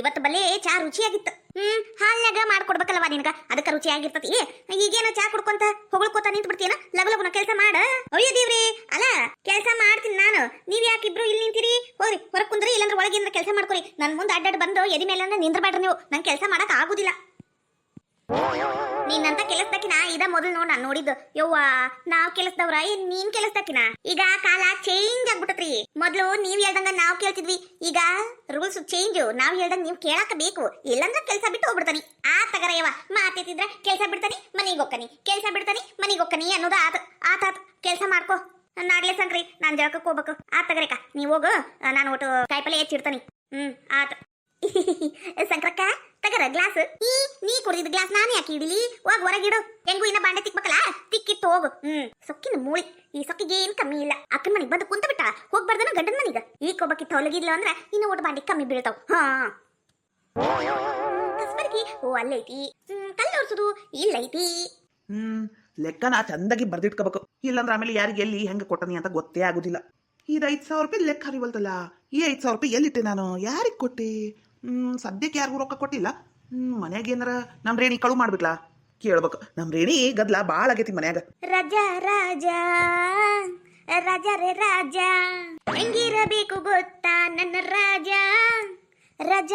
ಇವತ್ತು ಬಲ್ಲೆ ಚಾ ರುಚಿಯಾಗಿತ್ತು. ಹಾಲ್ನಾಗ ಮಾಡ್ಕೊಡ್ಬೇಕಲ್ವಾ ನಿನಗ, ಅದಕ್ಕೆ ರುಚಿಯಾಗಿರ್ತತಿ. ಈಗೇನ ಚಾ ಕುಡ್ಕೊಂತ ಹೊಗಳ್ಕೋತ ನಿಂತ್ ಬಿಡ್ತೀನ? ಲಗು ಲಗುನ ಕೆಲಸ ಮಾಡ. ಅಯ್ಯೋ ದೇವ್ರಿ, ಅಲ್ಲ ಕೆಲಸ ಮಾಡ್ತೀನಿ ನಾನು, ನೀವ್ ಯಾಕಿಬ್ರು ಇಲ್ಲಿ ನಿಂತೀರಿ? ಹೋಗ್ರಿ ಹೊರಗ್ ಕುಂದ್ರಿ, ಇಲ್ಲಾಂದ್ರೆ ಒಳಗಿಂದ ಕೆಲಸ ಮಾಡ್ಕೊರಿ. ನನ್ ಮುಂದೆ ಅಡ್ಡಾಡ್ ಬಂದು ಎದಿ ಮೇಲೆ ನಿಂದ್ರಬೇಡ್ರಿ ನೀವು, ನಂಗೆ ಕೆಲಸ ಮಾಡಕ್ ಆಗುದಿಲ್ಲ. ನೀನಂತ ಕೆಲಸದಕ್ಕಿನ ಇದ ಮೊದಲು ನೋಡ್ ನಾನು ನೋಡಿದ್ದು. ಯವ್ವ, ನಾವ್ ಕೆಲಸದವ್ರ ನೀನ್ ಕೆಲಸದಕ್ಕಿನ. ಈಗ ಕಾಲ ಚೇಂಜ್ ಆಗ್ಬಿಟ್ಟತ್ರಿ. ಮೊದ್ಲು ನೀವ್ ಹೇಳ್ದಂಗ ನಾವ್ ಕೇಳ್ತಿದ್ವಿ, ಈಗ ರೂಲ್ಸ್ ಚೇಂಜ್. ನಾವ್ ಹೇಳ್ದಂಗ ನೀವ್ ಕೇಳಾಕ ಬೇಕು, ಇಲ್ಲಂದ್ರ ಕೆಲಸ ಬಿಟ್ಟು ಹೋಗ್ಬಿಡ್ತಾನಿ. ಆ ತಗರ ಯವ್ವ ಮಾತಿದ್ರ ಕೆಲಸ ಬಿಡ್ತಾನಿ ಮನಿಗ್ ಹೋಗ್ತಾನಿ, ಕೆಲಸ ಬಿಡ್ತಾನಿ ಮನಿಗ್ ಹೋಗ್ತಾನಿ ಅನ್ನೋದು ಆತ ಕೆಲಸ ಮಾಡ್ಕೋ. ನಾಡ್ಲೆ ಸಂಕ್ರಿ, ನಾನ್ ಜಳಕಕ್ಕೆ ಹೋಗ್ಬೇಕು. ಆ ತಗರೇಕ ನೀವ್ ಹೋಗು, ನಾನು ಒಟ್ಟು ಕಾಯಿಪಲ್ಲೆ ಹೆಚ್ಚಿಡ್ತಾನಿ. ಆತ ಸಂಕ್ರಕ್ಕ ತಗರ ಗ್ಲಾಸ್. ನೀ ಕುಡಿದಿದ್ದ ಗ್ಲಾಸ್ ನಾನು ಯಾಕೆ ಇಡಿಲಿ? ಹೋಗ್ ಹೊರಗಿಡು. ಹೆಂಗು ಇನ್ನ ಬಾಂಡೆ ತಿಕ್ಬೇಕಲ್ಲ, ತಿಕ್ಕಿಟ್ಟು ಹೋಗು. ಸೊಕ್ಕಿನ ಮೂಳಿ, ಈ ಸೊಕ್ಕಿಗೆ ಏನ್ ಕಮ್ಮಿ ಇಲ್ಲ. ಅಕ್ಕನ ಮನೆಗ್ ಬಂದು ಕುಂತ ಬಿಟ್ಟ, ಹೋಗ್ಬಾರ್ದನ ಗಂಡನ ಮನಿಗ. ಈಗ ಒಬ್ಬಕ್ಕಿತ್ತು ಹೊಲಗಿದ್ಲು ಅಂದ್ರ ಇನ್ನು ಒಟ್ಟು ಬಾಂಡೆ ಕಮ್ಮಿ ಬೀಳ್ತಾವ್. ಕಸ್ಬರ್ಗಿ ಓ ಅಲ್ಲೈತಿ, ಕಲ್ಲು ಓಡ್ಸುದು ಇಲ್ಲೈತಿ. ಲೆಕ್ಕ ನಾ ಚಂದಾಗಿ ಬರ್ದಿಟ್ಕೋಬೇಕು, ಇಲ್ಲಾಂದ್ರೆ ಆಮೇಲೆ ಯಾರಿಗೆ ಎಲ್ಲಿ ಹೆಂಗೆ ಕೊಟ್ಟನಿ ಅಂತ ಗೊತ್ತೇ ಆಗುದಿಲ್ಲ. ಇದು 5,000 ರೂಪಾಯಿ ಲೆಕ್ಕ ಹರಿವಲ್ತಲ್ಲ. ಈ 5,000 ರೂಪಾಯಿ ಎಲ್ಲಿಟ್ಟೆ ನಾನು? ಯಾರಿಗೆ ಕೊಟ್ಟೆ? ಸದ್ಯಕ್ಕೆ ಯಾರಿಗೂ ರೊಕ್ಕ ಕೊಟ್ಟಿಲ್ಲ. ಮನ್ಯಾಗ ಏನಾರ ನಮ್ ರೇಣಿ ಕಳು ಮಾಡ್ಬಿಟ್ಲಾ ಕೇಳ್ಬೇಕು. ನಮ್ ರೇಣಿ ಗದ್ಲ ಬಾಳ ಆಗೈತಿ ಮನ್ಯಾಗ. ರಾಜ ರಾಜ ರಾಜ ರೇ ರಾಜ, ಹೆಂಗಿರಬೇಕು ಗೊತ್ತಾ ನನ್ನ ರಾಜ? ರಾಜ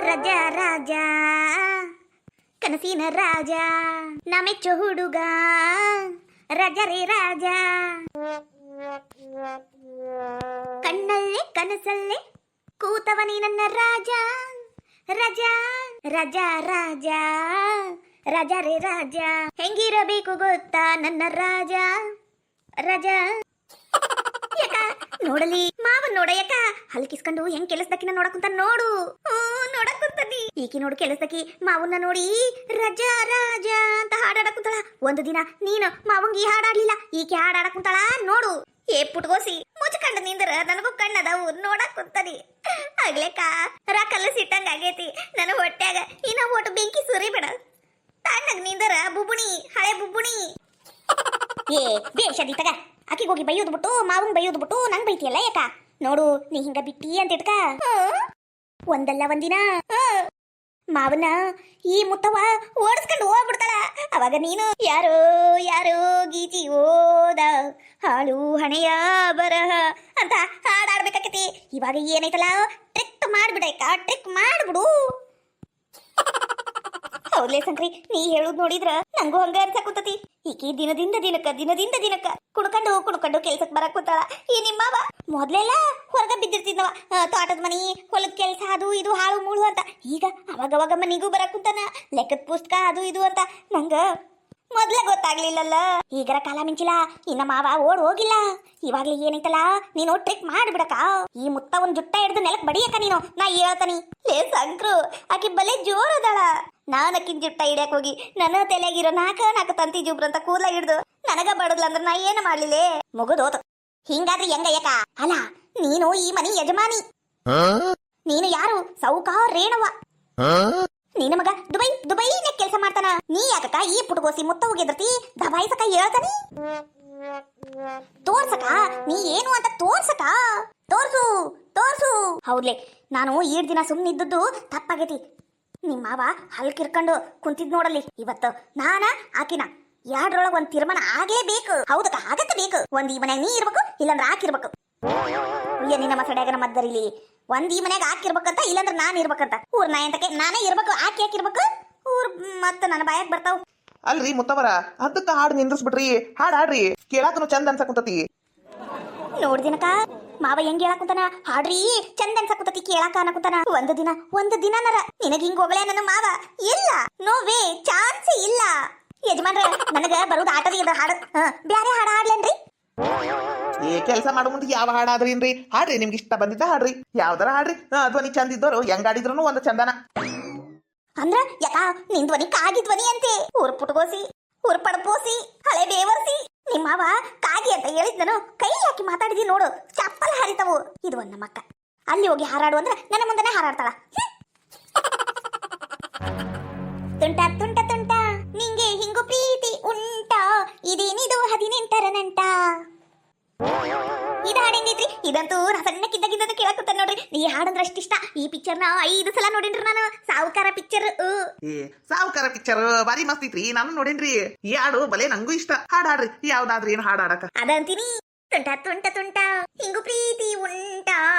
ರಾಜ ರಾಜ, ಕನಸಿನ ರಾಜ, ನಮೆಚ್ಚು ಹುಡುಗ, ರಾಜ ರೇ ರಾಜ. ಕಣ್ಣಲ್ಲೇ ಕನಸಲ್ಲೇ ಕೂತವನಿ ನನ್ನ ರಾಜ. ರಾಜ ರಾಜ ರಾಜ ರಾಜ ರೇ ರಾಜ, ಹೆಂಗಿರಬೇಕು ಗೊತ್ತಾ ನನ್ನ ರಾಜ? ರಾಜ ಯಾಕ ನೋಡಲಿ ಮಾವನ್ ನೋಡ, ಯಾಕ ಹಲ್ಕಿಸ್ಕೊಂಡು ಹೆಂಗ್ ಕೆಲಸದಕ್ಕಿನ ನೋಡಕುಂತ ನೋಡು. ನೋಡಕುಂತಾನಿ ಈಕಿ ನೋಡು ಕೆಲಸದಕ್ಕಿ ಮಾವನ್ನ ನೋಡಿ ರಾಜ ರಾಜ ಅಂತ ಹಾಡಾಡಕುಂತಾಳ. ಒಂದು ದಿನ ನೀನು ಮಾವಂಗಿ ಈ ಹಾಡಾಡ್ಲಿಲ್ಲ, ಈಕಿ ಹಾಡಾಡಕುಂತಾಳ ನೋಡು. ಏ ಪುಟ್ಗೋಸಿ ಮುಚ್ಕಂಡ ನಿಂದ್ರ, ನನಗೂ ಕಣ್ಣದವು ನೋಡಕ್ ಕುಂತಾನಿ. ಆಗ್ಲೇಕ ಕಲ್ಲು ಸಿಟ್ಟಂಗ ಆಗೈತಿ ನನ್ನ ಹೊಟ್ಯಾಗ. ಇನ್ನ ಒಟ್ಟು ಬೆಂಕಿ ಸುರಿ ಬಿಡ, ತಣ್ಣಗ್ ನಿಂದರ ಬುಬುಣಿ, ಹಳೆ ಬುಬುಣಿ. ಏ ಬೇಷದಿ ತಗ, ಆಕಿಗೆ ಹೋಗಿ ಬೈಯೋದು ಬಿಟ್ಟು ಮಾವಂಗ್ ಬೈಯೋದು ಬಿಟ್ಟು ನಂಗ್ ಬೈತಿಯಲ್ಲ ಯಾಕ? ನೋಡು ನೀ ಹಿಂಗ ಬಿಟ್ಟಿ ಅಂತ ಇಟ್ಕ, ಒಂದಲ್ಲ ಒಂದಿನ ಮಾವನ ಈ ಮುತ್ತವ ಓಡಿಸ್ಕೊಂಡು ಹೋಗ್ಬಿಡ್ತಾಳ. ಅವಾಗ ನೀನು ಯಾರೋ ಯಾರೋ ಗೀಚಿ ಓದ ಹಾಳು ಹಣೆಯ ಬರಹ ಅಂತ ಹಾಡಾಡ್ಬೇಕಾಕತಿ. ಇವಾಗ ಏನೈತಲ್ಲ ಟ್ರಿಕ್ ಮಾಡ್ಬಿಡಕ್ಕ, ಟ್ರಿಕ್ ಮಾಡ್ಬಿಡು. ಹೌದ್ಲೇ ಸಂಕ್ರಿ, ನೀ ಹೇಳುದ್ ನೋಡಿದ್ರ ನಂಗೂ ಹಂಗ ಅನ್ಸಕುಂತತಿ. ಈಕಿ ದಿನದಿಂದ ದಿನಕ್ಕ ಕುಡ್ಕೊಂಡು ಕೆಲ್ಸಕ್ ಬರಕ್ ಕೂತಾಳ. ಈ ನಿಮ್ಮವ ಮೊದ್ಲೆಲ್ಲ ಹೊರಗ ಬಿದ್ದಿರ್ತಿದ್ನವ, ತೋಟದ ಮನಿ ಹೊಲದ ಕೆಲ್ಸ ಅದು ಇದು ಹಾಳು ಮೂಳು ಅಂತ. ಈಗ ಅವಾಗವಾಗ ಮನಿಗೂ ಬರಕ್ ಕುಂತಾನ, ಲೆಕ್ಕದ ಪುಸ್ತಕ ಅದು ಇದು ಅಂತ. ನಂಗ ಮೊದ್ಲ ಗೊತ್ತಾಗ್ಲಿಲ್ಲಲ್ಲ. ಈಗರ ಕಾಲ ಮಿಂಚಿಲ್ಲ, ಇನ್ನ ಮಾವ ಓಡ್ ಹೋಗಿಲ್ಲ. ಇವಾಗ್ಲಿ ಏನೈತಲ್ಲ ನೀನು ಟ್ರಿಕ್ ಮಾಡ್ಬಿಡಕ. ಈ ಮುತ್ತ ಒಂದ್ ಜುಟ್ಟ ಹಿಡ್ದು ನೆಲಕ್ ಬಡಿಯಕ ನೀನು, ನಾ ಹೇಳ್ತಾನಿ. ಲೇ ಸಂಕ್ರು, ಆಕಿ ಬಲೆ ಜೋರ್ ಅದಾಳ. ನಾನಕ್ಕಿನ ಜುಟ್ಟ ಹಿಡ್ಯಾಕ್ ಹೋಗಿ ನನ್ನ ತಲೆಗಿರೋ ನಾಲ್ಕು ತಂತಿ ಜುಬ್ರಂತ ಕೂದಲ ಹಿಡ್ದು ನನಗ ಬಡದ್ಲ ಅಂದ್ರ ನಾ ಏನ ಮಾಡ್ಲಿಲ್ಲೇ? ಮುಗುದೋತು. ಹಿಂಗಾದ್ರೆ ಹೆಂಗಯ್ಯಕ? ಅಲ್ಲ ನೀನು ಈ ಮನಿ ಯಜಮಾನಿ, ನೀನು ಯಾರು? ಸೌಕಾರ ರೇಣವ. ನೀನ ಮಗ ದುಬೈನ ಕೆಲಸ ಮಾಡ್ತಾನ. ನೀ ಯಾಕಕ್ಕ ಈ ಪುಟ್ಗೋಸಿ ಮುತ್ತ ಹೋಗಿದ್ರತಿ ದಬಾಯಿಸಕ ಹೇಳ್ತಾನಿ? ತೋರ್ಸಕ ನೀ ಏನು ಅಂತ ತೋರ್ಸಕ, ತೋರ್ಸು. ಹೌದ್ಲೆ, ನಾನು ಈಡ್ ದಿನ ಸುಮ್ಮನಿದ್ದದ್ದು ತಪ್ಪಾಗೈತಿ. ನಿಮ್ಮ ಮಾವ ಹಲ್ಕಿರ್ಕೊಂಡು ಕುಂತಿದ್ ನೋಡಲಿ. ಇವತ್ತು ನಾನ ಆಕಿನ ಎರಡರೊಳಗ ಒಂದ್ ತೀರ್ಮಾನ ಆಗೇ ಬೇಕು. ಹೌದಕ್ಕ, ಆಗತ್ತ ಬೇಕು. ಒಂದ್ ಈ ಮನ್ಯಾಗ ನೀ ಇರ್ಬೇಕು, ಇಲ್ಲಾಂದ್ರ ಆಕಿರ್ಬೇಕು. ನಿನ್ನ ಮಸಡ್ಯಾಗನ ಮದ್ದರಿಲಿ ಒಂದ್ ಈ ಮನ್ಯಾಗ ಆಕಿರ್ಬೇಕಂತ, ಇಲ್ಲಾಂದ್ರ ನಾನ್ ಇರ್ಬೇಕಂತ. ಊರ್ ನಾಯಂತಕ್ಕೆ ನಾನೇ ಇರ್ಬೇಕು, ಆಕಿ ಯಾಕಿರ್ಬೇಕು? ಊರ್ ಮತ್ತ ನನ್ನ ಬಾಯಾಗ ಬರ್ತಾವ್. ಅಲ್ರಿ ಮುತ್ತವರ, ಅದಕ್ಕ ಹಾಡು ನಿಂದ್ರಿಸ್ಬಿಟ್ರಿ. ಹಾಡ್ರಿ, ಕೇಳಾಕನು ಚಂದ ಅನ್ಸಕುಂತತಿ. ನೋಡ್ದಿನಕ ಮಾವ ಹೆಂಗ್ ಹೇಳಕುಂತಾನ, ಹಾಡ್ರಿ ಚಂದ ಅನ್ಸಕುಂತತಿ ಕೇಳಾಕ ಅನ್ನಕುಂತಾನ. ಒಂದು ದಿನನರ ನಿನಗ ಹಿಂಗ್ ಹೋಗಲೇ ನನ್ನ ಮಾವ? ಇಲ್ಲ, ನೋವೇ ಚಾನ್ಸೇ ಇಲ್ಲ. ಯಜಮಾನ್ರ, ನನಗ ಬರುದ ಆಟದ ಇದ ಹಾಡು, ಬ್ಯಾರೆ ಹಾಡ ಹಾಡ್ಲೇನ್ರಿ? ಏ ಕೆಲಸ ಮಾಡೋ ಮುಂದೆ ಯಾವ ಹಾಡಾದ್ರಿನ್ರಿ? ಹಾಡ್ರಿ, ನಿಮ್ಗೆ ಇಷ್ಟ ಬಂದಿದ್ದ ಹಾಡ್ರಿ, ಯಾವ್ದಾರ ಹಾಡ್ರಿ. ಧ್ವನಿ ಚಂದ ಇದ್ದವರು ಹೆಂಗಾಡಿದ್ರು ಒಂದು ಚಂದನ. ಅಂದ್ರ ಯಾಕ ನಿನ್ ಧ್ವನಿ ಕಾಗಿ ಧ್ವನಿ ಅಂತೆ. ಊರ್ ಪುಟ್ಗೋಸಿ, ಊರ್ ಪಡಪೋಸಿ, ಹಳೆ ಬೇವರ್ಸಿ. ನಿಮ್ಮವ ಕಾಗಿ ಅಂತ ಹೇಳಿದ್ನನು, ಕೈ ಹಾಕಿ ಮಾತಾಡಿದಿ ನೋಡು, ಚಪ್ಪಲ ಹಾರಿತಾವು. ಇದು ಒಂದ್ ನಮ್ಮಕ್ಕ. ಅಲ್ಲಿ ಹೋಗಿ ಹಾರಾಡು ಅಂದ್ರ ನನ್ನ ಮುಂದನೆ ಹಾರಾಡ್ತಾಳ. ತುಂಟ ತುಂಟ ತುಂಟ, ನಿಂಗೆ ಹಿಂಗು ಪ್ರೀತಿ ಉಂಟ, ಇದೇನಿದು 18ರ ನಂಟ. ಇದು ಹಾಡು ಹೆಂಗೈತ್ರಿ? ಇದಂತೂ ನಾ ಸಣ್ಣಕ್ಕಿದ್ದಾಗಿದ್ದ ಕೇಳಕತ್ತ ನೋಡ್ರಿ. ಈ ಹಾಡಂದ್ರ ಅಷ್ಟಿಷ್ಟ. ಈ ಪಿಕ್ಚರ್ನ 5 ಸಲ ನೋಡಿನ್ರಿ ನಾನು. ಸಾವುಕಾರ ಪಿಕ್ಚರ್. ಏ ಸಾವುಕಾರ ಪಿಕ್ಚರ್ ಬಾರಿ ಮಸ್ತ್ ಐತ್ರಿ, ನಾನು ನೋಡೇನ್ರಿ. ಈ ಹಾಡು ಬಲೆ ನಂಗೂ ಇಷ್ಟ. ಹಾಡಾಡ್ರಿ, ಯಾವ್ದಾದ್ರಿ ಏನ್ ಹಾಡಾಡಕ? ಅದಂತೀನಿ. ತುಂಟ ತುಂಟ ತುಂಟ ಹಿಂಗು ಪ್ರೀತಿ ಉಂಟ,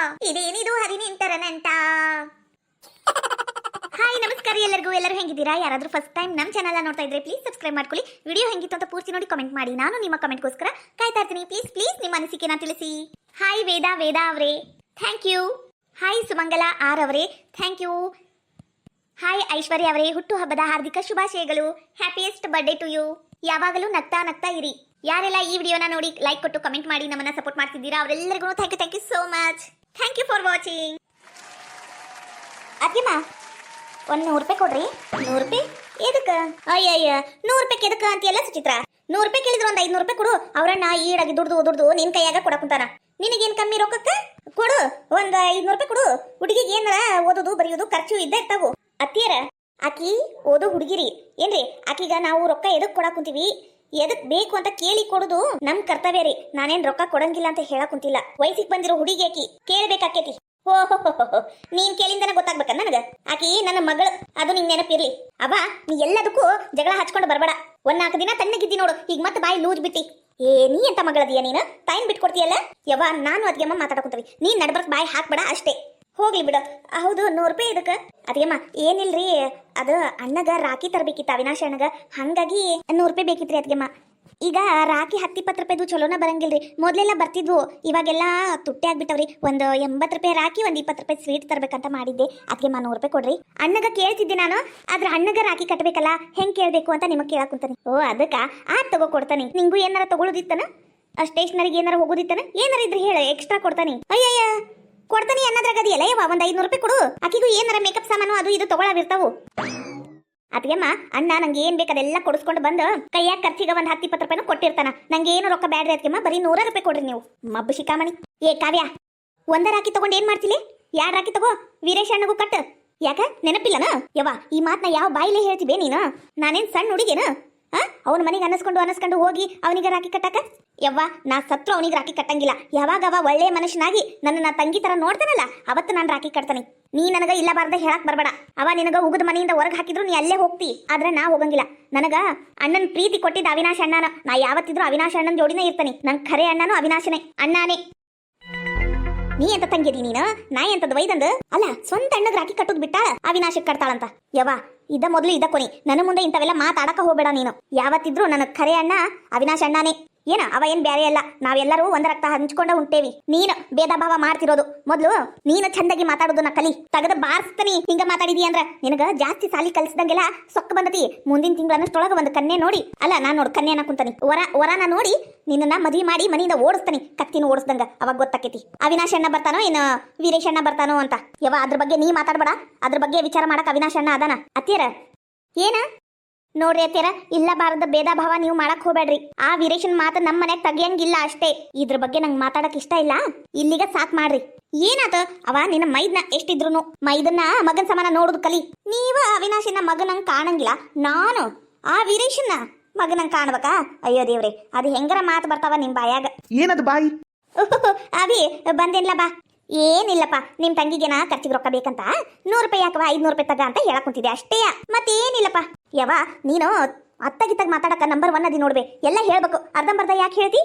ಇದೇನಿದು 18ರ ನಂಟ. ಹಾಯ್ ನಮಸ್ಕಾರ ಎಲ್ಲರಿಗೂ. ಎಲ್ಲರೂ ಹೆಂಗಿದ್ದೀರಾ? ಯಾರಾದ್ರೂ ಫಸ್ಟ್ ಟೈಮ್ ನಮ್ಮ ಚಾನಲ್ ನೋಡ್ತಾ ಇದ್ರೆ ಪ್ಲೀಸ್ ಸಬ್ಸ್ಕ್ರೈಬ್ ಮಾಡ್ಕೊಳ್ಳಿ. ವಿಡಿಯೋ ಹೆಂಗಿತ್ತು ಅಂತ ಪೂರ್ತಿ ನೋಡಿ ಕಮೆಂಟ್ ಮಾಡಿ. ನಾನು ನಿಮ್ಮ ಕಮೆಂಟ್ಗೋಸ್ಕರ ಕಾಯ್ತಾ ಇರ್ತೀನಿ. ಪ್ಲೀಸ್ ಪ್ಲೀಸ್ ನಿಮ್ಮ ಅನಿಸಿಕೆನ ತಿಳಿಸಿ. ಹಾಯ್ ವೇದಾ ಅವರೇ, thank you. Hi Sumangala R ಅವರೇ, ಥ್ಯಾಂಕ್ ಯು. ಹಾಯ್ ಐಶ್ವರ್ಯ ಅವರೇ, ಹುಟ್ಟು ಹಬ್ಬದ ಹಾರ್ದಿಕ ಶುಭಾಶಯಗಳು. Happiest birthday to you. ಯಾವಾಗಲೂ ನಗ್ತಾ ನಗ್ತಾ ಇರಿ. ಯಾರೆಲ್ಲ ಈ ವಿಡಿಯೋನ ನೋಡಿ ಲೈಕ್ ಕೊಟ್ಟು ಕಮೆಂಟ್ ಮಾಡಿ ನಮ್ಮನ್ನ ಸಪೋರ್ಟ್ ಮಾಡ್ತಿದ್ದೀರಾ ಅವರೆಲ್ಲರಿಗೂ thank you so much. Thank you for watching. ಅದ್ಯಮ್ಮ ಒಂದು 100 ರೂಪಾಯಿ ಕೊಡ್ರಿ. 100 ರೂಪಾಯಿ ಎದಕ್ಕೆ? ಅಯ್ಯಯ್ಯ 100 ರೂಪಾಯಿ ಎದಕ್ಕೆ ಅಂತೀಯಲ್ಲ ಸುಚಿತ್ರ? 100 ರೂಪಾಯಿ ಕೇಳಿದ್ರು ಒಂದು 500 ರೂಪಾಯಿ ಕೊಡು. ಅವ್ರನ್ನ ಈಡಾಗಿ ದುಡ್ದು ನಿನ್ ಕೈಯಾಗ ಕೊಡಕುಂತಾನ. ನಿನಗೇನು ಕಮ್ಮಿ ರೊಕ್ಕಕ್ಕೆ ಕೊಡು. ಒಂದು 500 ರೂಪಾಯಿ ಕೊಡು. ಹುಡುಗಿಗೆ ಏನಾರ ಓದೋದು ಬರೆಯೋದು ಖರ್ಚು ಇದ್ದೇ ಇರ್ತಾವು. ಅತ್ತಿಯರ ಆಕಿ ಓದೋ ಹುಡುಗಿರಿ ಏನ್ರಿ? ಆಕಿಗ ನಾವು ರೊಕ್ಕ ಎದಕ್ ಕೊಡಾಕುಂತೀವಿ, ಎದಕ್ ಬೇಕು ಅಂತ ಕೇಳಿ ಕೊಡುದು ನಮ್ ಕರ್ತವ್ಯ ರೀ. ನಾನೇನ್ ರೊಕ್ಕ ಕೊಡಂಗಿಲ್ಲ ಅಂತ ಹೇಳಕುಂತಿಲ್ಲ. ವಯಸ್ಸಿಗೆ ಬಂದಿರೋ ಹುಡುಗಿ ಆಕಿ, ಕೇಳ್ಬೇಕಾಕೇತಿ. ಓಹೋ ನೀನ್ ಕೇಳಿಂದನ ಗೊತ್ತಾಗ್ಬೇಕ ನನಗ. ಆಕಿ ನನ್ನ ಮಗಳು, ಅದು ನಿಂಗೆ ನೆನಪಿರ್ಲಿ. ಅವ ನೀ ಎಲ್ಲದಕ್ಕೂ ಜಗಳ ಹಚ್ಕೊಂಡು ಬರ್ಬೇಡ. 4 ದಿನ ತಣ್ಣಗಿದ್ದಿ ನೋಡು, ಈಗ ಮತ್ತೆ ಬಾಯಿ ಲೂಜ್ ಬಿಟ್ಟಿ. ನೀ ಎಂತ ಮಗಳದಿಯ ನೀನು? ಟೈಮ್ ಬಿಟ್ಕೊಡ್ತೀಯಲ್ಲ ಯವ್ವ. ನಾನು ಅದ್ಗೆಮ್ಮ ಮಾತಾಡಕುಂತೀವಿ, ನೀನ್ ನಡ್ಬರ್ಕ್ ಬಾಯಿ ಹಾಕ್ಬೇಡ ಅಷ್ಟೇ. ಹೋಗ್ಲಿ ಬಿಡು. ಹೌದು 100 ರೂಪಾಯಿ ಇದಕ್ಕ? ಅದೇಮ್ಮ ಏನಿಲ್ರಿ, ಅದು ಅಣ್ಣಗ ರಾಖಿ ತರಬೇಕಿತ್ತು, ಅವಿನಾಶ ಅಣ್ಣಗ. ಹಂಗಾಗಿ 100 ರೂಪಾಯಿ ಬೇಕಿತ್ರಿ ಅದ್ಗೆಮ್ಮ. ಈಗ ರಾಖಿ 10-20 ರೂಪಾಯಿದು ಚಲೋನ ಬರಂಗಿಲ್ರಿ. ಮೊದ್ಲೆಲ್ಲ ಬರ್ತಿದ್ವು, ಇವಾಗೆಲ್ಲ ತುಟ್ಟಿ ಆಗ್ಬಿಟ್ಟವ್ರಿ. ಒಂದು 80 ರೂಪಾಯಿ ರಾಖಿ, ಒಂದು 20 ರೂಪಾಯಿ ಸ್ವೀಟ್ ತರ್ಬೇಕಂತ ಮಾಡಿದ್ದೆ. ಅದಕ್ಕೆ 100 ರೂಪಾಯಿ ಕೊಡ್ರಿ. ಅಣ್ಣಗ ಕೇಳ್ತಿದ್ದೆ ನಾನು, ಆದ್ರೆ ಅಣ್ಣಗ ರಾಖಿ ಕಟ್ಬೇಕಲ್ಲ, ಹೆಂಗ್ ಕೇಳ್ಬೇಕು ಅಂತ ನಿಮಗ್ ಕೇಳಾಕುಂತಾನೆ. ಓ ಅದಕ್ಕ ತಗೋ ಕೊಡ್ತಾನೆ. ನಿಂಗೂ ಏನಾರ ತಗೊಳ್ಳೋದಿತ್ತನ? ಸ್ಟೇಷನರಿಗೆ ಏನಾರ ಹೋಗೋದಿತ್ತನ? ಏನಾರ ಇದ್ರೆ ಹೇಳ, ಎಕ್ಸ್ಟ್ರಾ ಕೊಡ್ತಾನೆ. ಅಯ್ಯಯ್ಯ ಕೊಡ್ತಾನೆ ಅನ್ನೋದ್ರಾಗದಿಯಲ್ಲ ಯವ್ವ. ಒಂದು 500 ರೂಪಾಯಿ ಕೊಡು. ಆಕಿಗೂ ಏನಾರ ಮೇಕಪ್ ಸಾಮಾನು ಅದು ಇದು ತಗೊಳ್ಳಾವಿರ್ತಾವು. ಅದ್ಗೆಮ್ಮ ಅಣ್ಣ ನಂಗೆ ಏನ್ ಬೇಕು ಅದೆಲ್ಲ ಕೊಡಿಸ್ಕೊಂಡು ಬಂದು ಕೈಯಾಗ ಖರ್ಚಿಗೆ ಒಂದು 10-20 ರೂಪಾಯಿನೂ ಕೊಟ್ಟಿರ್ತಾನ. ನಂಗೆ ಏನು ರೊಕ್ಕ ಬ್ಯಾಡ್ರಿ ಅದ್ಗೆಮ್ಮ, ಬರೀ 100 ರೂಪಾಯಿ ಕೊಡ್ರಿ ನೀವು. ಮಬ್ಬು ಶಿಕಾಮಣಿ. ಕಾವ್ಯ, 1 ರಾಖಿ ತಗೊಂಡು ಏನ್ ಮಾಡ್ತಿಲಿ? 2 ರಾಖಿ ತಗೋ, ವೀರೇಶ್ ಅಣ್ಣಗೂ ಕಟ್ಟು. ಯಾಕ ನೆನಪಿಲ್ಲನ ಯವ್ವ? ಈ ಮಾತನ್ನ ಯಾವ ಬಾಯಿಲೆ ಹೇಳ್ತಿಬೇ ನೀನು? ನಾನೇನ್ ಸಣ್ಣ ಹುಡುಗೇನ? ಅವನ ಮನೆಗೆ ಅನಸ್ಕೊಂಡು ಹೋಗಿ ಅವನಿಗೆ ರಾಖಿ ಕಟ್ಟಕ? ಯವ್ವ ನಾ ಸತ್ರು ಅವನಿಗೆ ರಾಖಿ ಕಟ್ಟಂಗಿಲ್ಲ. ಯಾವಾಗ ಅವ ಒಳ್ಳೆ ಮನುಷ್ಯನಾಗಿ ನನ್ನ ತಂಗಿ ತರ ನೋಡ್ತಾನಲ್ಲ, ಅವತ್ತು ನಾನು ರಾಖಿ ಕಟ್ತಾನೆ. ನೀ ನನಗ ಇಲ್ಲ ಬಾರ್ದ ಹೇಳಕ್ ಬರ್ಬೇಡ. ಅವ ನಿನಗ ಉಗಿದ ಮನೆಯಿಂದ ಹೊರಗೆ ಹಾಕಿದ್ರು ನೀ ಅಲ್ಲೇ ಹೋಗ್ತಿ, ಆದ್ರೆ ನಾ ಹೋಗಂಗಿಲ್ಲ. ನನಗ ಅಣ್ಣನ್ ಪ್ರೀತಿ ಕೊಟ್ಟಿದ್ದ ಅವಿನಾಶ ಅಣ್ಣನ. ನಾ ಯಾವತ್ತಿದ್ರು ಅವಿನಾಶ ಅಣ್ಣನ ಜೋಡಿನೇ ಇರ್ತಾನೆ. ನನ್ ಖರೆ ಅಣ್ಣನೂ ಅವಿನಾಶನೇ, ಅಣ್ಣಾನೇ. ನೀ ಎಂತ ತಂಗಿದಿ ನೀನು? ನಾ ಎಂತದ್ ವೈದಂದು ಅಲ್ಲ, ಸ್ವಂತ ಅಣ್ಣಗ್ ರಾಖಿ ಕಟ್ಟುದ್ ಬಿಟ್ಟಾಳ, ಅವಿನಾಶಕ್ ಕಟ್ತಾಳಂತ. ಯವ್ವ ಇದ ಮೊದ್ಲು ಇದ ಕೊನಿ. ನನ್ನ ಮುಂದೆ ಇಂಥವೆಲ್ಲ ಮಾತಾಡಕ ಹೋಗ್ಬೇಡ ನೀನು. ಯಾವತ್ತಿದ್ರು ನನ್ನ ಖರೆ ಅಣ್ಣ ಅವಿನಾಶ ಅಣ್ಣಾನೇ. ಏನ ಅವ ಏನ್ ಬ್ಯಾರೆ ಅಲ್ಲ, ನಾವೆಲ್ಲರೂ ಒಂದ ರಕ್ತ ಹಂಚ್ಕೊಂಡ ಉಂಟೇವಿ. ನೀನು ಭೇದ ಭಾವ ಮಾಡ್ತಿರೋದು. ಮೊದ್ಲು ನೀನು ಚಂದಾಗಿ ಮಾತಾಡೋದನ್ನ ಕಲಿ. ತಗದ ಬಾರಿಸ್ತಾನಿ ಹಿಂಗ ಮಾತಾಡಿದಿ ಅಂದ್ರ ನಿನಗ ಜಾಸ್ತಿ ಸಾಲಿ ಕಲ್ಸಿದಂಗೆಲ್ಲ ಸೊಕ್ಕ ಬಂದತಿ. ಮುಂದಿನ ತಿಂಗಳನ್ನಷ್ಟೊಳಗ ಒಂದು ಕನ್ಯೆ ನೋಡಿ, ಅಲ್ಲ ನಾನ್ ನೋಡ್ ಕನ್ಯೆ ಅನ್ನಕುಂತಾನಿ, ವರನ ನೋಡಿ ನಿನ್ನ ಮದ್ವಿ ಮಾಡಿ ಮನೆಯಿಂದ ಓಡಿಸ್ತಾನಿ, ಕತ್ತಿನ ಓಡಿಸ್ದಂಗ. ಅವಾಗ ಗೊತ್ತಾಕೇತಿ ಅವಿನಾಶ ಅಣ್ಣ ಬರ್ತಾನೋ ಏನ ವೀರೇಶ್ ಅಣ್ಣ ಬರ್ತಾನೋ ಅಂತ. ಯವ್ವ ಅದ್ರ ಬಗ್ಗೆ ನೀ ಮಾತಾಡ್ಬೇಡ. ಅದ್ರ ಬಗ್ಗೆ ವಿಚಾರ ಮಾಡಕ್ ಅವಿನಾಶ ಅಣ್ಣ ಅದಾನ. ಅತ್ತಿಯರ ಏನ ನೋಡ್ರಿ ಅತ್ತಿಯರ, ಇಲ್ಲ ಬಾರದ ಭೇದ ಭಾವ ನೀವು ಮಾಡಕ್ ಹೋಗ್ಬೇಡ್ರಿ. ಆ ವೀರೇಶನ್ ಮಾತು ನಮ್ಮ ಮನೆಗ್ ತೆಗಿಯಂಗಿಲ್ಲ ಅಷ್ಟೇ. ಇದ್ರ ಬಗ್ಗೆ ನಂಗೆ ಮಾತಾಡಕ್ ಇಷ್ಟ ಇಲ್ಲ. ಇಲ್ಲಿಗ ಸಾಕ್ ಮಾಡ್ರಿ. ಏನಾತ ಅವ ನಿನ್ನ ಮೈದ್ನ ಎಷ್ಟಿದ್ರು ಮೈದನ್ನ ಮಗನ್ ಸಮಾನ ನೋಡುದು ಕಲಿ. ನೀವ ಅವಿನಾಶಿನ ಮಗನಂಗ್ ಕಾಣಂಗಿಲ್ಲ, ನಾನು ಆ ವೀರೇಶನ್ನ ಮಗನಂಗ್ ಕಾಣ್ಬೇಕಾ? ಅಯ್ಯೋ ದೇವ್ರೆ, ಅದು ಹೆಂಗರ ಮಾತು ಬರ್ತಾವ ನಿಮ್ ಬಾಯಾಗ. ಏನದು ಬಾಯಿ? ಅವಿ ಬಂದೇನ್ಲ ಬಾ. ಏನಿಲ್ಲಪ್ಪ, ನಿಮ್ ತಂಗಿಗೆನ ಖರ್ಚಿಗೆ ರೊಕ್ಕ ಬೇಕಂತ 100 ರೂಪಾಯಿ ಯಾಕವ 500 ರೂಪಾಯಿ ತಗ ಅಂತ ಹೇಳಕ್ ಕುಂತಿದ್ದೆ ಅಷ್ಟೇ. ಮತ್ತೇನಿಲ್ಲಪ್ಪ ಯವ್ವ. ನೀನು ಅತ್ತಾಗಿತ್ತಾಗ ಮಾತಾಡಕ ನಂಬರ್ 1 ಅದಿ ನೋಡ್ಬೇ. ಎಲ್ಲ ಹೇಳ್ಬೇಕು, ಅರ್ಧಂಬರ್ಧ ಯಾಕೆ ಹೇಳ್ತಿ?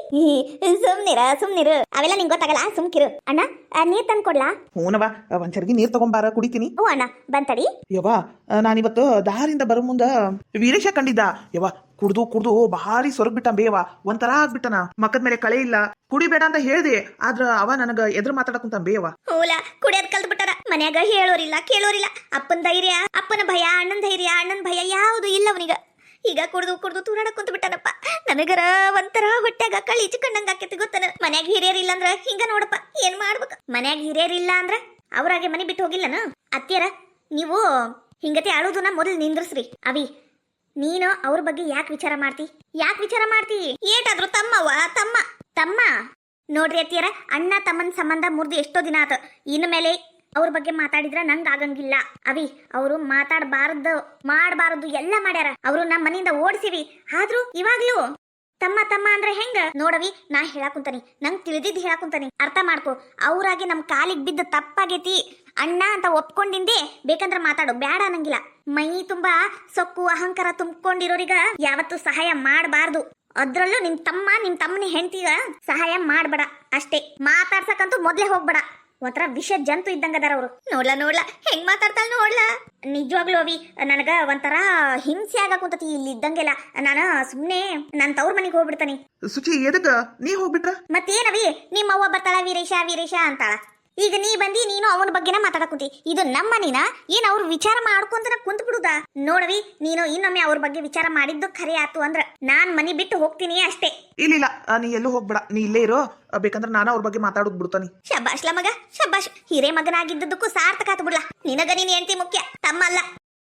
ಸುಮ್ನಿರು ಅವೆಲ್ಲ ನಿಂಗೆ ಗೊತ್ತಾಗಲ್ಲ, ಸುಮ್ಕಿರು. ಅಣ್ಣ ನೀರ್ ತಂದು ಕೊಡ್ಲಾ? ಹೂನವ, ಒಂದ್ಸರ್ಗಿ ನೀರ್ ತಗೊಂಬಾರ, ಕುಡಿತೀನಿ. ಹ್ಞೂ ಅಣ್ಣ ಬಂತಡಿ. ಯವ್ವ ನಾನಿವತ್ತು ದಾರಿಂದ ಬರೋ ಮುಂದ ವೀರೇಶ ಕಂಡಿದ್ದ. ಯವ್ವ ಕುಡ್ದು ಭಾರಿ ಸೊರಗ್ ಬಿಟ್ಟ ಬೇವ. ಒಂಥರ ಆಗ್ಬಿಟ್ಟನ, ಮಕ್ಕದ ಮೇಲೆ ಕಳೆ ಇಲ್ಲ. ಕುಡಿಬೇಡ ಅಂತ ಹೇಳ್ದೆ, ಆದ್ರ ಅವ ನನಗ ಎದುರು ಮಾತಾಡಕುಂತ ಬೇವ. ಹೂಲ ಕುಡಿಯೋದ್ ಕಲ್ತ್ ಬಿಟ್ಟಾರ. ಮನ್ಯಾಗ ಹೇಳೋರಿಲ್ಲ ಕೇಳೋರಿಲ್ಲ. ಅಪ್ಪನ ಧೈರ್ಯ, ಅಪ್ಪನ ಭಯ, ಅಣ್ಣನ ಧೈರ್ಯ, ಅಣ್ಣನ ಭಯ ಯಾವುದು ಇಲ್ಲ ಅವನಿಗ. ಈಗ ಕುಡ್ದು ತೂರಾಡಕ್ ಕುಂತ ಬಿಟ್ಟಾನಪ್ಪ. ನನಗರ ಒಂಥರ ಹೊಟ್ಯಾಗ ಕಳಿ ಚಿಕ್ಕಣ್ಣಂಗ ಆಕೈತಿ ಗೊತ್ತನ. ಮನ್ಯಾಗ ಹಿರಿಯರಿಲ್ಲ ಅಂದ್ರ ಹಿಂಗ ನೋಡಪ್ಪ, ಏನ್ ಮಾಡ್ಬೇಕ? ಮನ್ಯಾಗ ಹಿರಿಯರಿಲ್ಲ ಅಂದ್ರ ಅವ್ರಾಗೆ ಮನೆ ಬಿಟ್ಟು ಹೋಗಿಲ್ಲನ? ಅತ್ತಿಯರ ನೀವು ಹಿಂಗತಿ ಆಳೋದನ್ನ ಮೊದಲು ನಿಂದ್ರಸ್ರಿ. ಅವಿ ನೀನು ಅವ್ರ ಬಗ್ಗೆ ಯಾಕೆ ವಿಚಾರ ಮಾಡ್ತಿ? ಏಟಾದ್ರು ತಮ್ಮ ನೋಡ್ರಿ ಅತ್ತಿಯರ, ಅಣ್ಣ ತಮ್ಮನ ಸಂಬಂಧ ಮುರಿದು ಎಷ್ಟೋ ದಿನ ಆತ. ಇನ್ನು ಮೇಲೆ ಅವ್ರ ಬಗ್ಗೆ ಮಾತಾಡಿದ್ರ ನಂಗ್ ಆಗಂಗಿಲ್ಲ. ಅವಿ ಅವರು ಮಾಡಬಾರದು ಎಲ್ಲ ಮಾಡ್ಯಾರ. ಅವರು ನಮ್ಮ ಮನೆಯಿಂದ ಓಡಿಸಿವಿ. ಆದ್ರೂ ಇವಾಗ್ಲೂ ತಮ್ಮ ತಮ್ಮ ಅಂದ್ರೆ ಹೆಂಗ ನೋಡವಿ, ನಾ ಹೇಳಾಕುಂತಾನಿ, ನಂಗ್ ತಿಳಿದಿದ್ದು ಹೇಳಾಕುಂತಾನಿ, ಅರ್ಥ ಮಾಡ್ಕೊ. ಅವ್ರಾಗಿ ನಮ್ ಕಾಲಿಗೆ ಬಿದ್ದ ತಪ್ಪಾಗೈತಿ, ಅಣ್ಣ ಅಂತ ಒಪ್ಕೊಂಡಿಂದೆ ಬೇಕಂದ್ರ ಮಾತಾಡು, ಬ್ಯಾಡ ಅನ್ನಂಗಿಲ್ಲ. ಮೈ ತುಂಬಾ ಸೊಕ್ಕು ಅಹಂಕಾರ ತುಂಬಿಕೊಂಡಿರೋರಿಗ ಯಾವತ್ತು ಸಹಾಯ ಮಾಡಬಾರ್ದು. ಅದ್ರಲ್ಲೂ ನಿಮ್ ತಮ್ಮನ ಹೆಂಡತಿಗ ಸಹಾಯ ಮಾಡ್ಬೇಡ ಅಷ್ಟೇ. ಮಾತಾಡ್ಸಕ್ಕಂತೂ ಮೊದ್ಲೇ ಹೋಗ್ಬೇಡ. ಒಂಥರ ವಿಷ ಜಂತು ಇದ್ದಂಗ ಅದಾರ ಅವ್ರು. ನೋಡ್ಲಾ ಹೆಂಗ್ ಮಾತಾಡ್ತಾಳ ನೋಡ್ಲಾ. ನಿಜವಾಗ್ಲೂ ಅವಿ ನನಗ ಒಂಥರ ಹಿಂಸೆ ಆಗಕುಂತತಿ ಇಲ್ಲಿ ಇದ್ದಂಗೆಲ್ಲ. ನಾನು ಸುಮ್ನೆ ನನ್ ತವ್ರ ಮನೆಗೆ ಹೋಗ್ಬಿಡ್ತಾನಿ. ಸುಚಿ ಎದಕ್ಕ ನೀ ಹೋಗ್ಬಿಟ್ರ? ಮತ್ತೇನವಿ, ನಿಮ್ಮ ಅವ್ವ ಬರ್ತಾಳ ವೀರೇಶ ಅಂತಾಳ. ಈಗ ನೀ ಬಂದಿ, ನೀನು ಅವನ ಬಗ್ಗೆನ ಮಾತಾಡಕುಂತಿ. ಇದು ನಮ್ಮ ಮನಿನ ಏನ್ ಅವ್ರು ವಿಚಾರ ಮಾಡ್ಕೊಂತ ಕುಂತ್ ಬಿಡುದ? ನೋಡವಿ, ನೀನು ಇನ್ನೊಮ್ಮೆ ಅವ್ರ ಬಗ್ಗೆ ವಿಚಾರ ಮಾಡಿದ್ದು ಖರೆ ಆತು ಅಂದ್ರ ನಾನ್ ಮನಿ ಬಿಟ್ಟು ಹೋಗ್ತೀನಿ ಅಷ್ಟೇ. ಇಲ್ಲ ನೀ ಎಲ್ಲೂ ಹೋಗ್ಬೇಡ, ನೀ ಇಲ್ಲೇ ಇರೋ. ಬೇಕಂದ್ರ ನಾನು ಅವ್ರ ಬಗ್ಗೆ ಮಾತಾಡೋದ್ ಬಿಡ್ತಾನಿ. ಶಬಾಷ್ಲ ಮಗ, ಶಬಾಷ್. ಹಿರೇ ಮಗನಾಗಿದ್ದಕ್ಕೂ ಸಾರ್ಥಕ ಆತು ಬಿಡ್ಲಾ. ನಿನಗ ನೀನ್ ಹೆಂಡತಿ ಮುಖ್ಯ, ತಮ್ಮ ಅಲ್ಲ.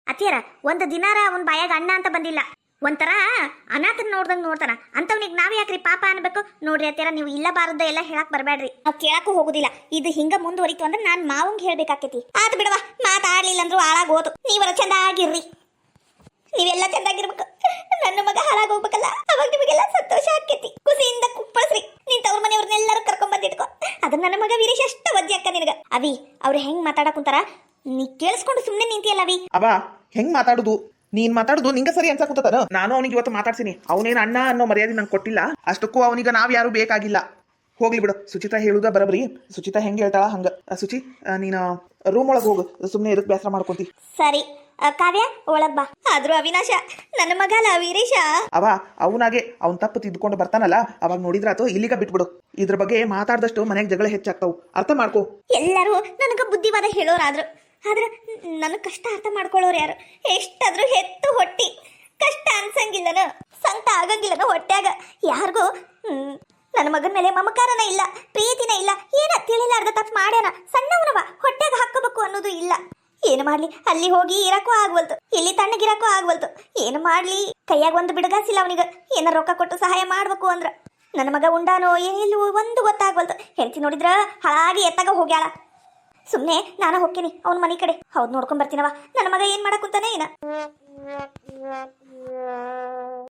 ಅತಿಯರ ಒಂದ್ ದಿನಾರ ಅವನ್ ಬಾಯಾಗ ಅಣ್ಣ ಅಂತ ಬಂದಿಲ್ಲ. ಒಂಥರ ಅನಾಥನ್ ನೋಡ್ದಂಗ್ ನೋಡ್ತಾನ. ಅಂತವ್ನಿಗೆ ನಾವ್ ಯಾಕ್ರಿ ಪಾಪ ಅನ್ಬೇಕು? ನೋಡ್ರಿ ಅತ್ಯಾರ, ನೀವು ಇಲ್ಲ ಬಾರದ ಎಲ್ಲ ಹೇಳಕ್ ಬರ್ಬೇಡ್ರಿ. ನಾವ್ ಕೇಳಕ್ಕೂ ಹೋಗುದಿಲ್ಲ. ಇದು ಹಿಂಗ ಮುಂದುವರಿತು ಅಂದ್ರೆ ನಾನ್ ಮಾವಂಗ್ ಹೇಳ್ಬೇಕಾಕೇತಿ. ಆತ್ ಬಿಡವ, ಮಾತಾಡ್ಲಿಲ್ಲ ಅಂದ್ರು ಹಾಳಾಗೋದು. ನೀವರ ಚಂದಾಗಿರ್ರಿ, ನೀವೆಲ್ಲ ಚಂದಾಗಿರ್ಬೇಕು. ನನ್ನ ಮಗ ಹಾಳಾಗೋಗ್ಬೇಕಲ್ಲ, ಅವಾಗ ನಿಮಗೆಲ್ಲ ಸಂತೋಷ ಆಕೇತಿ. ಖುಷಿಯಿಂದ ಕುಪ್ಪಳಿಸ್ರಿ. ನೀನ್ ತವ್ರ ಮನೆಯವ್ರನ್ನೆಲ್ಲರೂ ಕರ್ಕೊಂಡ್ ಬಂದಿಟ್ಕೋ. ಅದ್ರ ನನ್ನ ಮಗ ವೀರೇಶ್ ಅಷ್ಟ ವಜ್ಜಿ ಅಕ್ಕ ನಿನಗ. ಅವಿ ಅವ್ರು ಹೆಂಗ್ ಮಾತಾಡಕುಂತಾರ ನೀ ಕೇಳಿಸ್ಕೊಂಡು ಸುಮ್ನೆ ನಿಂತಿಯಲ್ಲ ಅವಿ. ಅವ ಹೆಂಗ್ ಮಾತಾಡುದು? ನೀನ್ ಮಾತಾಡುದು ನಿಂಗ ಸರಿ ಅನ್ಸಕುಂತದ. ನಾನು ಅವನಿಗೆ ಇವತ್ತು ಮಾತಾಡ್ಸಿನಿ. ಅವನೇನ್ ಅಣ್ಣ ಅನ್ನೋ ಮರ್ಯಾದೆ ನಂಗೆ ಕೊಟ್ಟಿಲ್ಲ. ಅಷ್ಟಕ್ಕೂ ಅವನಿಗೆ ನಾವ್ ಯಾರು ಬೇಕಾಗಿಲ್ಲ. ಹೋಗ್ಲಿ ಬಿಡು. ಸುಚಿತಾ ಹೇಳುದ ಬರಬ್ರಿ. ಸುಚಿತಾ ಹೆಂಗ್ ಹೇಳ್ತಾಳ ಹಂಗ. ಸುಚಿ, ನೀನು ರೂಮ್ ಒಳಗ್ ಹೋಗು. ಸುಮ್ನೆ ಇದಕ್ ಬೇಸರ ಮಾಡ್ಕೊಂತಿ. ಸರಿ ಕಾವ್ಯ, ಒಳಗ್ ಬಾ. ಆದ್ರೂ ಅವಿನಾಶ ನನ್ನ ಮಗ ಅಲ್ಲ ವೀರೇಶ. ಅವನಾಗೆ ಅವ್ನ್ ತಪ್ಪು ತಿದ್ಕೊಂಡು ಬರ್ತಾನಲ್ಲ, ಅವಾಗ ನೋಡಿದ್ರಾತು. ಇಲ್ಲಿಗ ಬಿಟ್ಬಿಡು. ಇದ್ರ ಬಗ್ಗೆ ಮಾತಾಡ್ದಷ್ಟು ಮನೆಗೆ ಜಗಳ ಹೆಚ್ಚಾಗ್ತಾವು. ಅರ್ಥ ಮಾಡ್ಕೋ. ಎಲ್ಲರೂ ನನಗ ಬುದ್ಧಿವಾದ ಹೇಳೋರಾದ್ರು, ಆದ್ರೆ ನನ್ನ ಕಷ್ಟ ಅರ್ಥ ಮಾಡ್ಕೊಳ್ಳೋರು ಯಾರು? ಎಷ್ಟಾದ್ರೂ ಹೆತ್ತು ಹೊಟ್ಟಿ ಕಷ್ಟ ಅನ್ಸಂಗಿಲ್ಲನ, ಸಂಕಟ ಆಗಂಗಿಲ್ಲನ ಹೊಟ್ಯಾಗ. ಯಾರಿಗೂ ನನ್ನ ಮಗನ ಮೇಲೆ ಮಮಕಾರನ ಇಲ್ಲ, ಪ್ರೀತಿನ ಇಲ್ಲ. ಏನ ತಿಳಿಲಾರ್ದ ತಪ್ಪು ಮಾಡ್ಯಾನ, ಸಣ್ಣವನವ, ಹೊಟ್ಯಾಗ ಹಾಕೋಬೇಕು ಅನ್ನೋದು ಇಲ್ಲ. ಏನು ಮಾಡ್ಲಿ, ಅಲ್ಲಿ ಹೋಗಿ ಇರಕ್ಕೂ ಆಗ್ವಲ್ತು, ಇಲ್ಲಿ ತಣ್ಣಗಿರಕ್ಕೂ ಆಗ್ವಲ್ತು. ಏನು ಮಾಡ್ಲಿ, ಕೈಯಾಗ ಒಂದು ಬಿಡಗಾಸಿಲ್ಲ ಅವನಿಗ. ಏನ ರೊಕ್ಕ ಕೊಟ್ಟು ಸಹಾಯ ಮಾಡ್ಬೇಕು ಅಂದ್ರ ನನ್ನ ಮಗ ಉಂಡಾನೋ ಎಲ್ಲೂ ಒಂದು ಗೊತ್ತಾಗ್ವಲ್ತು. ಹೆಂಡತಿ ನೋಡಿದ್ರ ಹಾಳಾಗಿ ಎತ್ತಾಗ ಹೋಗ್ಯಾಳ. ಸುಮ್ನೆ ನಾನು ಹೋಗ್ತೀನಿ ಅವನ ಮನೆ ಕಡೆ. ಹೌದ್, ನೋಡ್ಕೊಂಡ್ ಬರ್ತೀನವ. ನನ್ನ ಮಗ ಏನ್ ಮಾಡಕ್ಕಂತಾನೆ ಏನ.